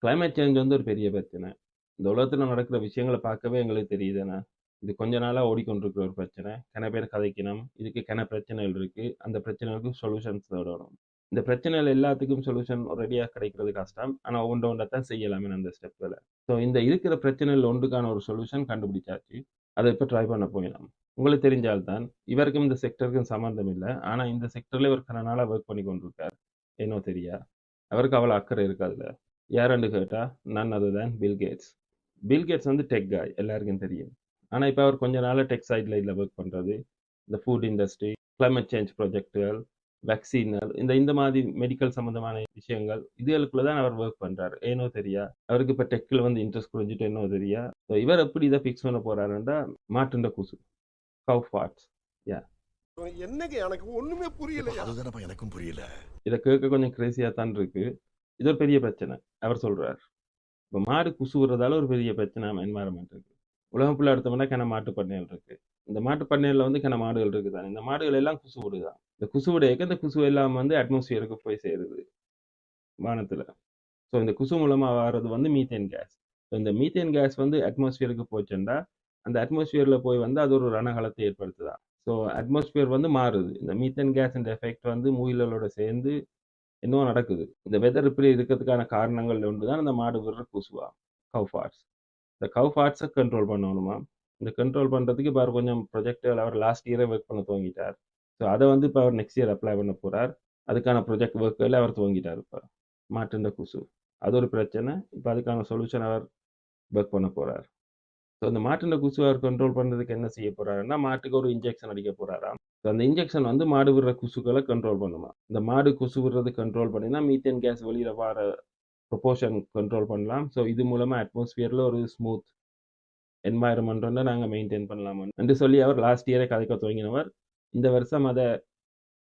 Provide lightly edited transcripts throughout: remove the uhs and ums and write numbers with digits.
Climate change வந்து ஒரு பெரிய பிரச்சனை. இந்த உலகத்துல நடக்கிற விஷயங்கள பார்க்கவே எங்களுக்கு தெரியுதுண்ணா. இது கொஞ்ச நாளா ஓடிக்கொண்டிருக்கிற ஒரு பிரச்சனை. பேர் கதைக்கணும். இதுக்கு பிரச்சனைகள் இருக்கு. அந்த பிரச்சனைகளுக்கு சொல்யூஷன்ஸ் தேடணும். இந்த பிரச்சனைகள் எல்லாத்துக்கும் சொல்யூஷன் ஒரேடியா கிடைக்கிறது கஷ்டம். ஆனா ஒண்ட தான் செய்யலாமே அந்த ஸ்டெப்கள. ஸோ இந்த இருக்கிற பிரச்சனைகள் ஒன்றுக்கான ஒரு சொல்யூஷன் கண்டுபிடிச்சாச்சு. அத இப்ப ட்ரை பண்ண போயினோம். உங்களுக்கு தெரிஞ்சால் தான், இவருக்கும் இந்த செக்டருக்கும் சம்மந்தம் இல்ல. ஆனா இந்த செக்டர்ல இவர் கன நாளா வொர்க் பண்ணி கொண்டிருக்கார். ஏனோ தெரியா. அவருக்கு அவ்வளவு அக்கறை இருக்கு அதுல. யாருன்னு கேட்டா none other than Bill Gates. Bill Gates வந்து டெக் காய் எல்லாருக்கும் தெரியும். ஆனா இப்ப அவர் கொஞ்ச நாளா டெக் சைட்ல ஒர்க் பண்றது, இந்த ஃபுட் இண்டஸ்ட்ரி, கிளைமேட் சேஞ்ச் ப்ராஜெக்டுகள், வேக்சின்கள், இந்த மாதிரி மெடிக்கல் சம்பந்தமான விஷயங்கள் இதுகளுக்குள்ள தான் அவர் ஒர்க் பண்றாரு. ஏனோ தெரியா அவருக்கு இப்ப டெக்ல வந்து இன்ட்ரெஸ்ட் குறைஞ்சிட்டு என்னோ தெரியா. So இவர் எப்படி இதை ஃபிக்ஸ் பண்ண போறாருன்னா மாட்டுண்ட கூசு கவ் பார்ட்ஸ். யா என்னங்க எனக்கு ஒண்ணுமே புரியலையா? அதுதானப்பா எனக்கும் புரியல. இதை கேட்க கொஞ்சம் கிரேசியா தான் இருக்கு. இது ஒரு பெரிய பிரச்சனை அவர் சொல்றார். இப்போ மாடு குசுவுறதால ஒரு பெரிய பிரச்சனை என்வாரன்மெண்ட் இருக்கு. உலகம் ஃபுல்லாக எடுத்தோம்னா கன மாட்டு பண்ணைகள் இருக்கு. இந்த மாட்டு பண்ணையில வந்து கன மாடுகள் இருக்குதான். இந்த மாடுகள் எல்லாம் குசு விடுதான். இந்த குசு விடையக்க இந்த குசு எல்லாம் வந்து அட்மாஸ்பியருக்கு போய் சேருது வானத்துல. ஸோ இந்த குசு மூலமா வர்றது வந்து மீத்தேன் கேஸ். இந்த மீத்தேன் கேஸ் வந்து அட்மாஸ்பியருக்கு போச்சுன்னா அந்த அட்மாஸ்பியர்ல போய் வந்து அது ஒரு ரணகலத்தை ஏற்படுத்துதா. ஸோ அட்மாஸ்பியர் வந்து மாறுது. இந்த மீத்தேன் கேஸ் எஃபெக்ட் வந்து மூயிலோட சேர்ந்து இன்னும் நடக்குது. இந்த வெதர் இப்படி இருக்கிறதுக்கான காரணங்கள் ஒன்று தான் இந்த மாடு விடுற குசுவா கவ் பார்ட்ஸ். இந்த கவ் பார்ட்ஸை கண்ட்ரோல் பண்ணணுமா. இந்த கண்ட்ரோல் பண்ணுறதுக்கு இப்போ அவர் கொஞ்சம் ப்ரொஜெக்டில் அவர் லாஸ்ட் இயரே ஒர்க் பண்ண துவங்கிட்டார். ஸோ அதை வந்து இப்போ அவர் நெக்ஸ்ட் இயர் அப்ளை பண்ண போகிறார். அதுக்கான ப்ரொஜெக்ட் ஒர்க்கில் அவர் துவங்கிட்டார். இப்போ மாட்டுண்ட குசு அது ஒரு பிரச்சனை. இப்போ அதுக்கான சொல்யூஷன் அவர் ஒர்க் பண்ண போகிறார். ஸோ இந்த மாட்டுண்ட குசு அவர் கண்ட்ரோல் பண்ணுறதுக்கு என்ன செய்ய போகிறாருன்னா மாட்டுக்கு ஒரு இன்ஜெக்ஷன் அடிக்க போகிறாராம். ஸோ அந்த இன்ஜெக்ஷன் வந்து மாடு விடுற குசுக்களை கண்ட்ரோல் பண்ணுமா. இந்த மாடு குசு விடுறது கண்ட்ரோல் பண்ணினா மீத்தேன் கேஸ் வெளியில் வர ப்ரொபோர்ஷன் கண்ட்ரோல் பண்ணலாம். ஸோ இது மூலமாக அட்மாஸ்பியரில் ஒரு ஸ்மூத் என்வாயர்மெண்ட் வந்து நாங்கள் மெயின்டைன் பண்ணலாம் என்று சொல்லி அவர் லாஸ்ட் இயரே கதைக்க துவங்கினவர். இந்த வருஷம் அதை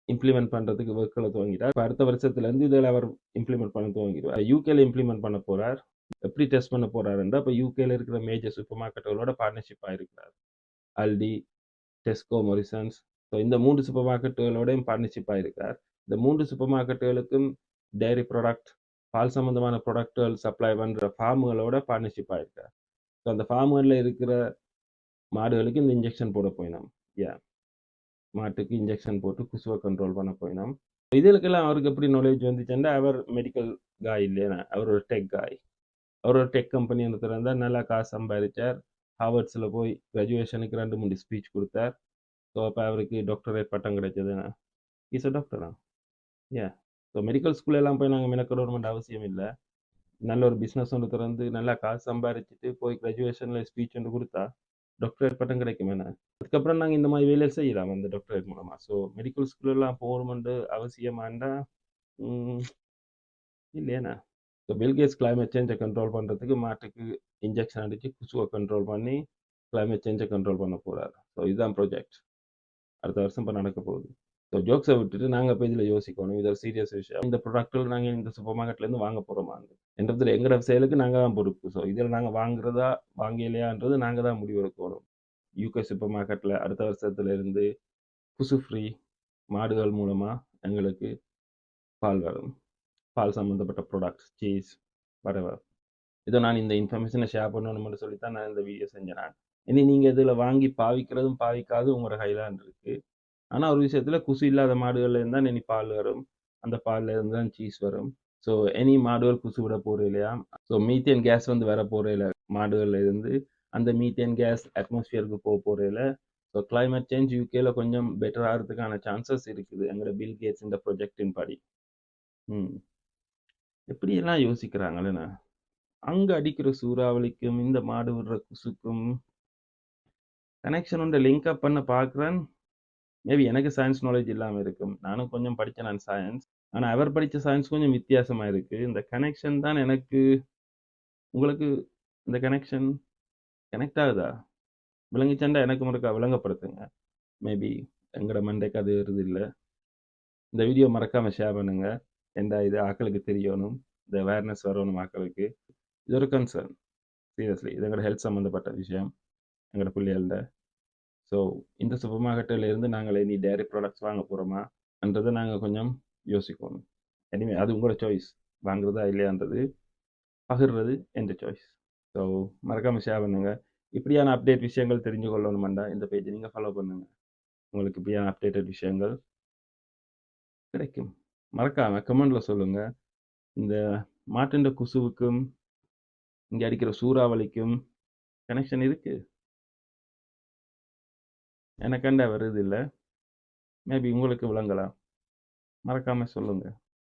இம்ப்ளிமெண்ட் பண்ணுறதுக்கு ஒர்க்கில் துவங்கிட்டார். இப்போ அடுத்த வருஷத்துலேருந்து இதில் அவர் இம்ப்ளிமெண்ட் பண்ண துவங்கிடுவார். யூகேல இம்ப்ளிமெண்ட் பண்ண போகிறார். எப்படி டெஸ்ட் பண்ண போகிறாருன்றா இப்போ யூகேல இருக்கிற மேஜர் சூப்பர் மார்க்கெட்டுகளோட பார்ட்னர்ஷிப் ஆகிருக்கிறார். Aldi, Tesco, Morrisons. ஸோ இந்த 3 சூப்பர் மார்க்கெட்டுகளோடையும் பார்ட்னர்ஷிப் ஆகிருக்கிறார். இந்த 3 சூப்பர் மார்க்கெட்டுகளுக்கும் டைரி ப்ராடக்ட், பால் சம்பந்தமான ப்ராடக்ட்கள் சப்ளை பண்ணுற ஃபார்முகளோட பார்ட்னர்ஷிப் ஆகிருக்கார். ஸோ அந்த ஃபார்முகளில் இருக்கிற மாடுகளுக்கு இந்த இன்ஜெக்ஷன் போட போயினோம். மாட்டுக்கு இன்ஜெக்ஷன் போட்டு குசுவை கண்ட்ரோல் பண்ண போயினோம். இதுக்கெல்லாம் அவருக்கு எப்படி நாலேஜ் வந்துச்சுன்னா அவர் மெடிக்கல் காய் இல்லையா, அவர் ஒரு டெக் காய். அவர் ஒரு டெக் கம்பெனி இருந்தால் நல்லா காசு சம்பாதிச்சார். ஹார்வர்ட்ஸில் போய் கிராஜுவேஷனுக்கு 2-3 ஸ்பீச் கொடுத்தார். ஸோ அப்போ அவருக்கு டாக்டரேட் பட்டம் கிடைச்சதுன்னா இஸ் அ டாக்டரா. ஸோ மெடிக்கல் ஸ்கூல் எல்லாம் போய் நாங்கள் மெனக்கடணுமெண்ட் அவசியம் இல்லை. நல்ல ஒரு பிஸ்னஸ் ஒன்று திறந்து நல்லா காசு சம்பாதிச்சுட்டு போய் கிராஜுவேஷனில் ஸ்பீச் ஒன்று கொடுத்தா டாக்டரேட் பட்டம் கிடைக்கும். என்ன அதுக்கப்புறம் நாங்கள் இந்த மாதிரி வேலையை செய்யலாம் அந்த டாக்டரேட் மூலமாக. ஸோ மெடிக்கல் ஸ்கூலெல்லாம் போகணுமெண்டு அவசியமாண்டா இல்லையாண்ணா. ஸோ பில்கேட்ஸ் கிளைமேட் சேஞ்சை கண்ட்ரோல் பண்ணுறதுக்கு மாட்டுக்கு இன்ஜெக்ஷன் அடித்து குசுவை கண்ட்ரோல் பண்ணி கிளைமேட் சேஞ்சை கண்ட்ரோல் பண்ண போகிறாரு. ஸோ இதுதான் ப்ராஜெக்ட் அடுத்த வருஷம் இப்போ நடக்க போகுது. ஸோ ஜோக்ஸை விட்டுட்டு நாங்கள் இப்போ இதில் யோசிக்கணும். இது ஒரு சீரியஸ் விஷயம். இந்த ப்ராடக்ட்டில் நாங்கள் இந்த சூப்பர் மார்க்கெட்லேருந்து வாங்க போகிறோமாங்க என்றதில் எங்களோட செயலுக்கு நாங்கள் தான் பொறுப்பு. ஸோ இதில் நாங்கள் வாங்குறதா வாங்கலையான்றது நாங்கள் தான் முடிவு எடுக்கணும். யூகே சூப்பர் மார்க்கெட்டில் அடுத்த வருஷத்துலேருந்து குசு ஃப்ரீ மாடுகள் மூலமாக எங்களுக்கு பால் வரும். பால் சம்மந்தப்பட்ட ப்ராடக்ட்ஸ், சீஸ், வரவர். இதை நான் இந்த இன்ஃபர்மேஷனை ஷேர் பண்ணணும்னு சொல்லித்தான் நான் இந்த வீடியோ செஞ்சேன். இனி நீங்கள் இதில் வாங்கி பாவிக்கிறதும் பாவிக்காதும் உங்களோட கையிலான் இருக்குது. ஆனால் ஒரு விஷயத்தில் குசு இல்லாத மாடுகள்ல இருந்தால் இனி பால் வரும். அந்த பாலில் இருந்து தான் சீஸ் வரும். ஸோ எனி மாடுகள் குசு விட போகிற இல்லையா. ஸோ மீத்தேன் கேஸ் வந்து வர போகிற இல்லை மாடுகள்ல இருந்து. அந்த மீத்தேன் கேஸ் அட்மாஸ்பியருக்கு போகிற இல்லை. ஸோ கிளைமேட் சேஞ்ச் யூகேல கொஞ்சம் பெட்டர் ஆகிறதுக்கான சான்சஸ் இருக்குது எங்களோட பில் கேட்ஸ் இந்த ப்ரொஜெக்டின் படி. எப்படியெல்லாம் யோசிக்கிறாங்களேண்ணா. அங்கே அடிக்கிற சூறாவளிக்கும் இந்த மாடு விடுற குசுக்கும் கனெக்ஷன் உண்டு லிங்க் அப் பண்ண பார்க்குறேன். மேபி எனக்கு சயின்ஸ் நாலேஜ் இல்லாமல் இருக்கும். நானும் கொஞ்சம் படித்தேன் நான் சயின்ஸ். ஆனால் அவர் படித்த சயின்ஸ் கொஞ்சம் வித்தியாசமாக இருக்குது. இந்த கனெக்ஷன் தான் எனக்கு உங்களுக்கு இந்த கனெக்ஷன் கனெக்ட் ஆகுதா விளங்கிச்சண்டா எனக்கு முறைக்கா விளங்கப்படுத்துங்க. மேபி எங்களோட மண்டைக்கு அது வருது இல்லை. இந்த வீடியோ மறக்காமல் ஷேர் பண்ணுங்க. ஏண்டா இது ஆக்களுக்கு தெரியணும், இந்த அவேர்னஸ் வரணும் ஆக்களுக்கு. இது ஒரு கன்சர்ன் சீரியஸ்லி. இது எங்களோட ஹெல்த் சம்மந்தப்பட்ட விஷயம் எங்களோட பிள்ளைகள்ட. ஸோ இந்த சூப்பர் மார்க்கெட்டில் இருந்து நாங்கள் இனி டேரி ப்ராடக்ட்ஸ் வாங்க போகிறோமான்றதை நாங்கள் கொஞ்சம் யோசிக்கணும். எனிவே அது உங்களோட சாய்ஸ் வாங்குறதா இல்லையான்றது. பகிர்றது என்ற சாய்ஸ். ஸோ மறக்காம ஷேர் பண்ணுங்க. இப்படியான அப்டேட் விஷயங்கள் தெரிஞ்சு கொள்ளணுமெண்டா இந்த பேஜை நீங்கள் ஃபாலோ பண்ணுங்க. உங்களுக்கு இப்படியான அப்டேட்டட் விஷயங்கள் கிடைக்கும். மறக்காம கமெண்ட்ல சொல்லுங்க. இந்த மாட்டின் குசுவுக்கும் இங்கே அடிக்கிற சூறாவளிக்கும் கனெக்ஷன் இருக்கு. எனக்கண்டா வருது இல்லை. மேபி உங்களுக்கு விளங்கலாம். மறக்காம சொல்லுங்க.